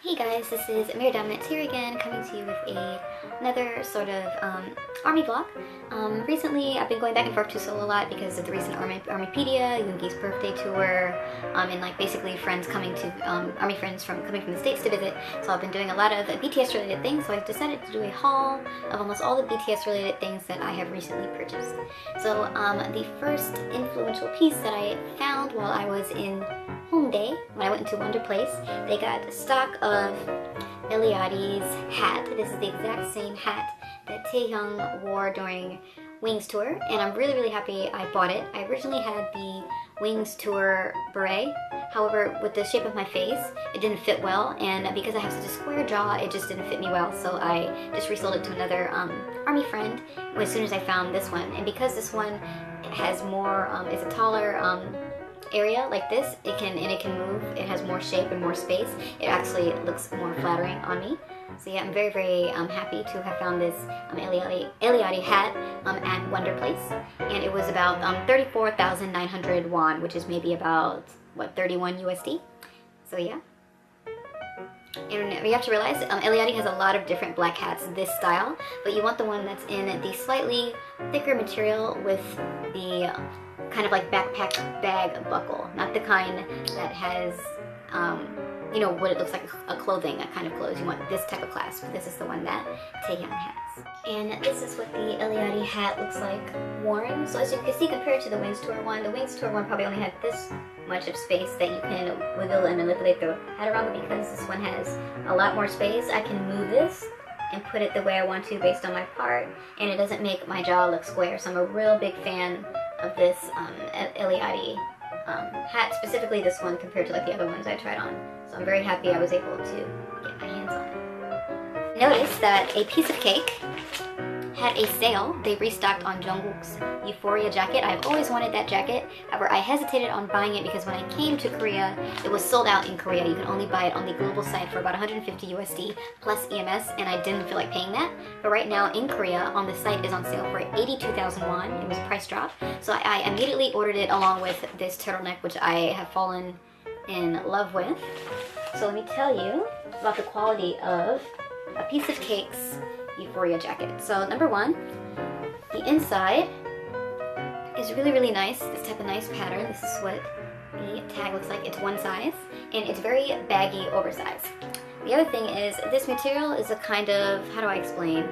Hey guys, this is Mirdominance here again, coming to you with another sort of army vlog. Recently, I've been going back and forth to Seoul a lot because of the recent Armypedia, Yoongi's birthday tour, and like basically friends coming to army friends coming from the States to visit. So I've been doing a lot of BTS related things. So I've decided to do a haul of almost all the BTS related things that I have recently purchased. So the first influential piece that I found while I was in Hongdae, when I went into Wonder Place, they got stock of Ellioti's hat. This is the exact same hat that Taehyung wore during Wings tour, and I'm really happy I bought it. I originally had the Wings tour beret, however with the shape of my face it didn't fit well, and because I have such a square jaw it just didn't fit me well, so I just resold it to another army friend as soon as I found this one. And because this one has more, is a taller area like this, it can move, it has more shape and more space, it actually looks more flattering on me. So yeah, I'm very happy to have found this Ellioti hat at Wonder Place, and it was about 34,900 won, which is maybe about what, 31 USD. So yeah. And you have to realize Ellioti has a lot of different black hats this style, but you want the one that's in the slightly thicker material with the kind of like backpack bag buckle, not the kind that has you know, what it looks like a clothing, that kind of clothes. You want this type of clasp. This is the one that Taehyung has. And this is what the Ellioti hat looks like worn. So as you can see, compared to the Wings tour one, the Wings tour one probably only had this much of space that you can wiggle and manipulate the hat around, but because this one has a lot more space, I can move this and put it the way I want to based on my part, and it doesn't make my jaw look square. So I'm a real big fan of this Ellioti hat, specifically this one compared to like the other ones I tried on. So I'm very happy I was able to get my hands on it. Notice that a piece of cake had a sale. They restocked on Jungkook's Euphoria jacket. I've always wanted that jacket. However, I hesitated on buying it because when I came to Korea, it was sold out in Korea. You can only buy it on the global site for about 150 USD plus EMS, and I didn't feel like paying that. But right now in Korea, on the site is on sale for 82,000 won. It was a price drop. So I immediately ordered it along with this turtleneck, which I have fallen in love with. So let me tell you about the quality of a piece of cake's Euphoria jacket. So number one, the inside is really nice. This type of nice pattern. This is what the tag looks like. It's one size, and it's very baggy, oversized. The other thing is this material is a kind of, how do I explain?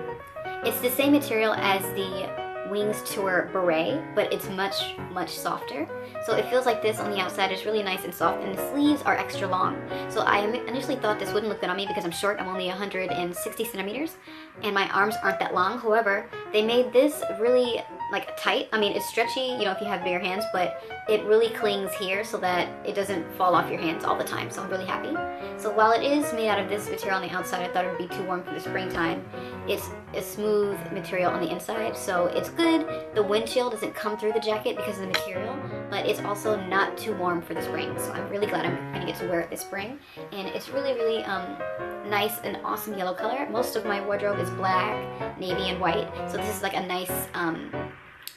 It's the same material as the Wings tour beret, but it's much softer. So it feels like this on the outside is really nice and soft, and the sleeves are extra long. So I initially thought this wouldn't look good on me because I'm short. I'm only 160 centimeters, and my arms aren't that long. However, they made this really like tight. I mean, it's stretchy, you know, if you have bigger hands, but it really clings here so that it doesn't fall off your hands all the time. So I'm really happy. So while it is made out of this material on the outside, I thought it would be too warm for the springtime. It's a smooth material on the inside, so it's good. The wind chill doesn't come through the jacket because of the material, but it's also not too warm for the spring. So I'm really glad I'm gonna get to wear it this spring. And it's really nice and awesome yellow color. Most of my wardrobe is black, navy, and white. So this is like a nice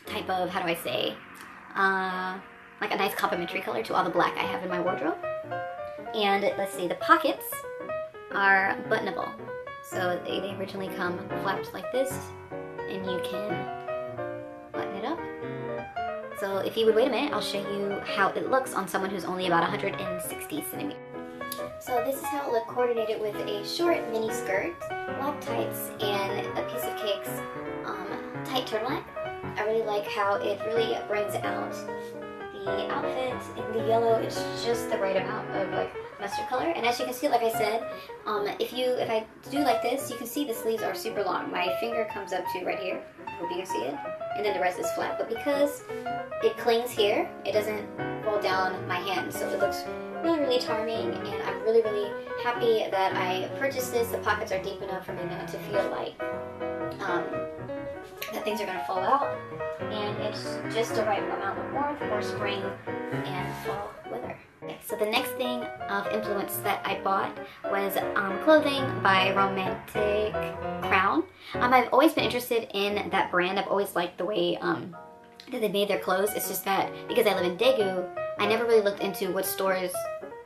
type of, how do I say, like a nice complementary color to all the black I have in my wardrobe. And let's see, the pockets are buttonable. So they originally come flapped like this, and you can button it up. So if you would wait a minute, I'll show you how it looks on someone who's only about 160 centimeters. So this is how it looked, coordinated with a short mini skirt, black tights, and a piece of cake's tight turtleneck. I really like how it really brings out the outfit. In the yellow, it's just the right amount of like mustard color. And as you can see, like I said, if I do like this, you can see the sleeves are super long. My finger comes up to right here. I hope you can see it. And then the rest is flat. But because it clings here, it doesn't fall down my hand. So it looks really charming, and I'm really happy that I purchased this. The pockets are deep enough for me not to feel like that things are going to fall out, and it's just the right amount of warmth for spring and fall weather. Okay, so the next thing of influence that I bought was clothing by Romantic Crown. I've always been interested in that brand. I've always liked the way that they made their clothes. It's just that because I live in Daegu, I never really looked into what stores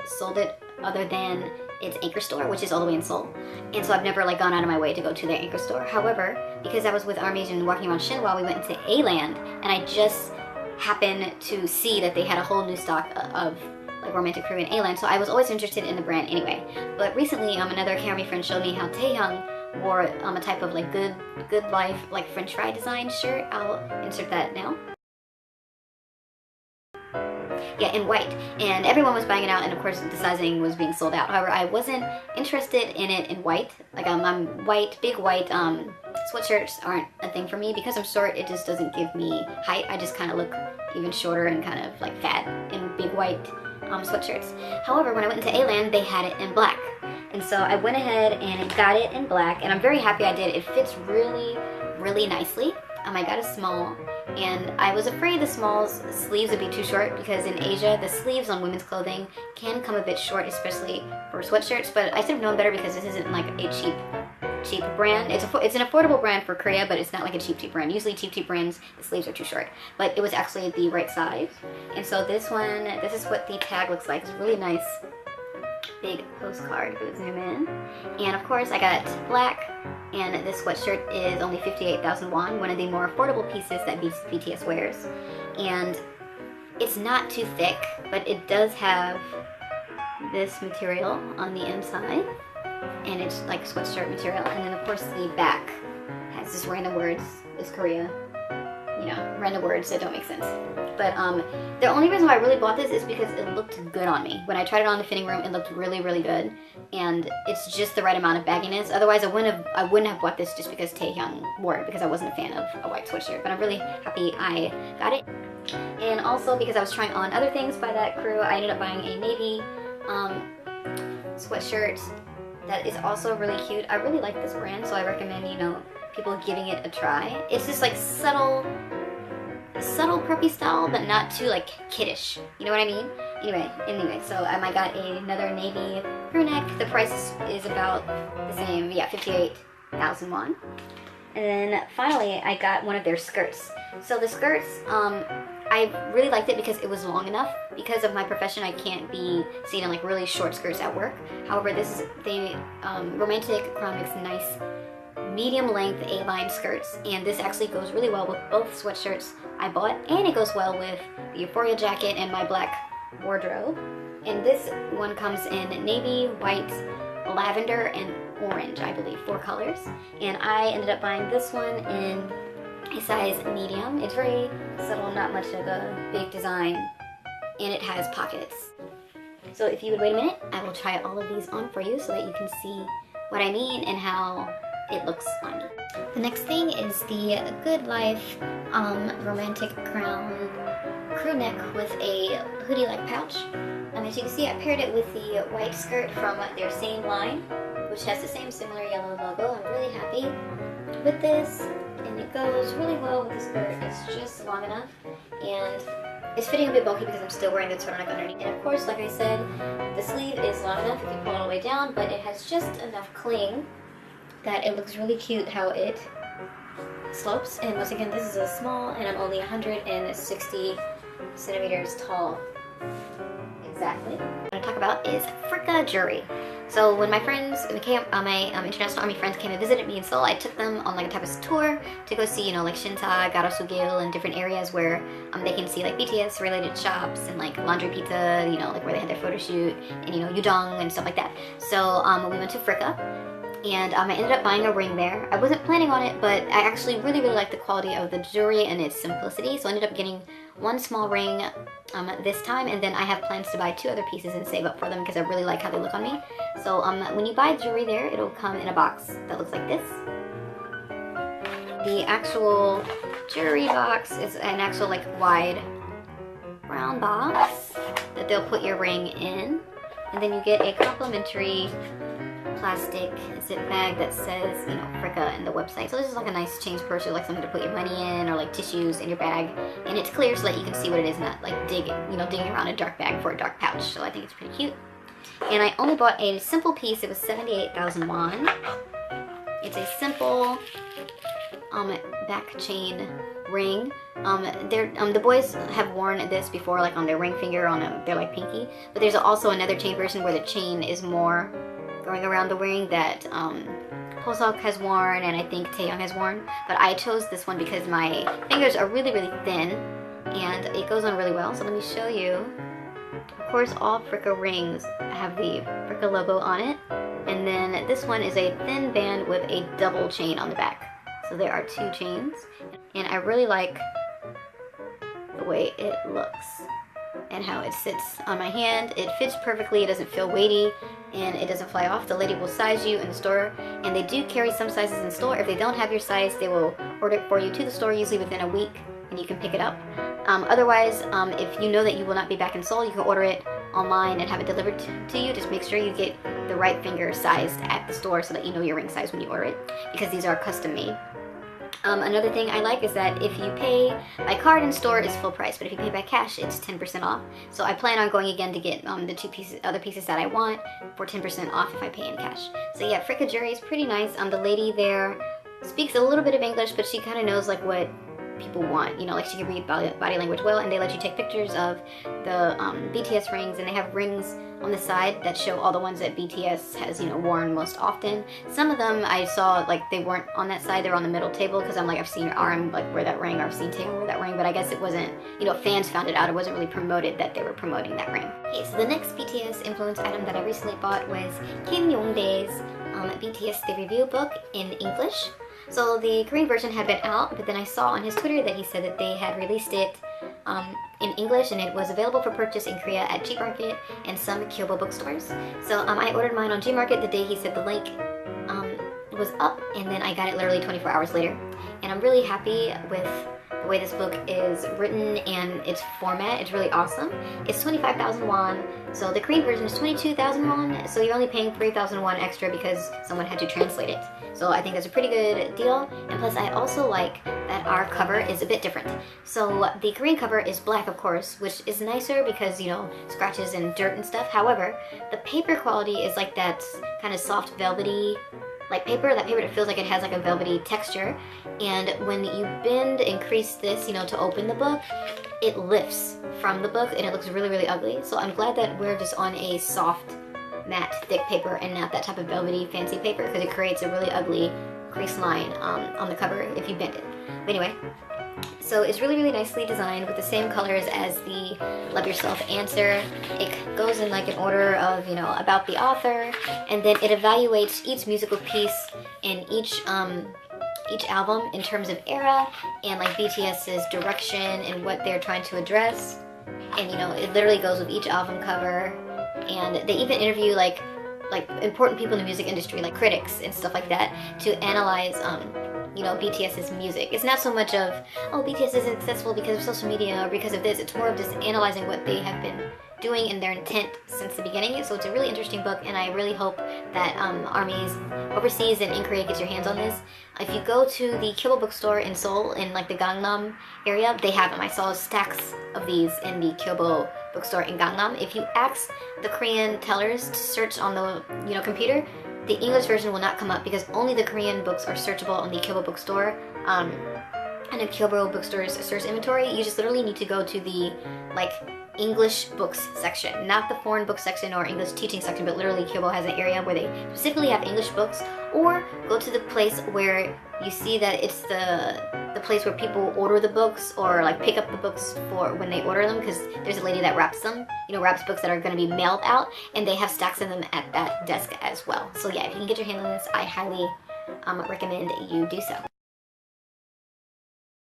sold it other than its anchor store, which is all the way in Seoul. And so I've never like gone out of my way to go to their anchor store. However, because I was with Armies and walking around Shinhwa, we went into A-Land, and I just happened to see that they had a whole new stock of like romantic Korean A-Land. So I was always interested in the brand anyway. But recently, another K-Army friend showed me how Taehyung wore a type of like good life like French fry design shirt. I'll insert that now. Yeah, in white, and everyone was buying it out, and of course the sizing was being sold out. However, I wasn't interested in it in white. Like I'm white, big white sweatshirts aren't a thing for me. Because I'm short, it just doesn't give me height. I just kind of look even shorter and kind of like fat in big white sweatshirts. However, when I went into A-Land, they had it in black, and so I went ahead and got it in black, and I'm very happy I did. It fits really nicely. I got a small, and I was afraid the small sleeves would be too short, because in Asia the sleeves on women's clothing can come a bit short, especially for sweatshirts. But I should have known better, because this isn't like a cheap brand. It's an affordable brand for Korea, but it's not like a cheap brand. Usually cheap brands, the sleeves are too short, but it was actually the right size. And so this is what the tag looks like. It's really nice big postcard. If we zoom in, and of course I got black, and this sweatshirt is only 58,000 won, one of the more affordable pieces that BTS wears. And it's not too thick, but it does have this material on the inside, and it's like sweatshirt material. And then of course the back has this random words, this Korea, you know, random words that don't make sense. But the only reason why I really bought this is because it looked good on me. When I tried it on the fitting room, it looked really good, and it's just the right amount of bagginess. Otherwise, I wouldn't have bought this just because Taehyung wore it, because I wasn't a fan of a white sweatshirt. But I'm really happy I got it. And also because I was trying on other things by that crew, I ended up buying a navy sweatshirt that is also really cute. I really like this brand, so I recommend, you know, people giving it a try. It's just like subtle preppy style, but not too like kiddish. You know what I mean? Anyway, so I got another navy crew neck. The price is about the same. Yeah, 58,000 won. And then finally, I got one of their skirts. So the skirts, I really liked it because it was long enough. Because of my profession, I can't be seen in like really short skirts at work. However, this is the romantic Crown makes nice medium length A-line skirts, and this actually goes really well with both sweatshirts I bought, and it goes well with the Euphoria jacket and my black wardrobe. And this one comes in navy, white, lavender, and orange, I believe, 4 colors. And I ended up buying this one in a size medium. It's very subtle, not much of a big design, and it has pockets. So if you would wait a minute, I will try all of these on for you so that you can see what I mean and how it looks on me. The next thing is the Good Life Romantic Crown crew neck with a hoodie-like pouch. As you can see, I paired it with the white skirt from their same line, which has the same similar yellow logo. I'm really happy with this, and it goes really well with the skirt. It's just long enough, and it's fitting a bit bulky because I'm still wearing the turtleneck underneath. And of course, like I said, the sleeve is long enough if you pull it all the way down, but it has just enough cling that it looks really cute how it slopes. And once again, this is a small, and I'm only 160 centimeters tall. Exactly. What I'm going to talk about is Fricka jewelry. So when my friends, my International Army friends came and visited me in Seoul, I took them on like a type of tour to go see, you know, like Shinta, Garosu-gil, and different areas where they can see like BTS related shops and like Laundry Pizza, you know, like where they had their photo shoot, and you know, Udong and stuff like that. So we went to Fricka, and I ended up buying a ring there. I wasn't planning on it, but I actually really liked the quality of the jewelry and its simplicity, so I ended up getting one small ring this time, and then I have plans to buy 2 other pieces and save up for them because I really like how they look on me. So when you buy jewelry there, it'll come in a box that looks like this. The actual jewelry box is an actual like wide brown box that they'll put your ring in, and then you get a complimentary plastic zip bag that says, you know, Fricka in the website. So this is like a nice change purse, or like something to put your money in, or like tissues in your bag, and it's clear so that you can see what it is, not like digging around a dark bag for a dark pouch. So I think it's pretty cute. And I only bought a simple piece. It was 78,000 won. It's a simple back chain ring. The boys have worn this before, like on their ring finger, on their like pinky. But there's also another chain version where the chain is more going around the ring that APOC has worn and I think Taeyong has worn, but I chose this one because my fingers are really thin and it goes on really well. So let me show you. Of course, all Fricka rings have the Fricka logo on it, and then this one is a thin band with a double chain on the back. So there are 2 chains, and I really like the way it looks and how it sits on my hand. It fits perfectly, it doesn't feel weighty, and it doesn't fly off. The lady will size you in the store, and they do carry some sizes in store. If they don't have your size, they will order it for you to the store, usually within a week, and you can pick it up. Otherwise, if you know that you will not be back in Seoul, you can order it online and have it delivered to you. Just make sure you get the right finger sized at the store so that you know your ring size when you order it, because these are custom made. Another thing I like is that if you pay by card in store, it's full price, but if you pay by cash, it's 10% off. So I plan on going again to get the other pieces that I want for 10% off if I pay in cash. So yeah, Fricka jewelry is pretty nice. The lady there speaks a little bit of English, but she kind of knows like what people want, you know, like she can read body language well, and they let you take pictures of the BTS rings, and they have rings on the side that show all the ones that BTS has, you know, worn most often. Some of them I saw like they weren't on that side, they were on the middle table, because I'm like, I've seen RM like wear that ring, or I've seen Taeyong wear that ring, but I guess it wasn't, you know, fans found it out, it wasn't really promoted that they were promoting that ring. Okay, so the next BTS influence item that I recently bought was Kim Yongdae's BTS The Review book in English. So the Korean version had been out, but then I saw on his Twitter that he said that they had released it in English, and it was available for purchase in Korea at Gmarket and some Kyobo bookstores. So I ordered mine on Gmarket the day he said the link was up, and then I got it literally 24 hours later. And I'm really happy with the way this book is written and its format. It's really awesome. It's 25,000 won, so the Korean version is 22,000 won, so you're only paying 3,000 won extra because someone had to translate it. So I think that's a pretty good deal, and plus I also like that our cover is a bit different. So the Korean cover is black, of course, which is nicer because, you know, scratches and dirt and stuff. However, the paper quality is like that kind of soft velvety like paper, that paper that feels like it has like a velvety texture, and when you bend and crease this, you know, to open the book, it lifts from the book and it looks really ugly. So I'm glad that we're just on a soft, matte, thick paper and not that type of velvety, fancy paper, because it creates a really ugly crease line on the cover if you bend it. But anyway, so it's really nicely designed with the same colors as the Love Yourself answer. It goes in like an order of, you know, about the author, and then it evaluates each musical piece in each album in terms of era and like BTS's direction and what they're trying to address. And, you know, it literally goes with each album cover, and they even interview like important people in the music industry, like critics and stuff like that, to analyze you know, BTS's music. It's not so much of, oh, BTS is successful because of social media or because of this. It's more of just analyzing what they have been doing and their intent since the beginning. So it's a really interesting book, and I really hope that armies overseas and in Korea get your hands on this. If you go to the Kyobo bookstore in Seoul, in like the Gangnam area, they have them. I saw stacks of these in the Kyobo bookstore in Gangnam. If you ask the Korean tellers to search on the, you know, computer, the English version will not come up because only the Korean books are searchable on the Kyobo bookstore. And in Kyobo bookstore's search inventory, you just literally need to go to the like English books section, not the foreign book section or English teaching section, but literally Kyobo has an area where they specifically have English books, or go to the place where you see that it's the place where people order the books or like pick up the books for when they order them, because there's a lady that wraps them, you know, wraps books that are going to be mailed out, and they have stacks of them at that desk as well. So yeah, if you can get your hand on this, I highly recommend you do so.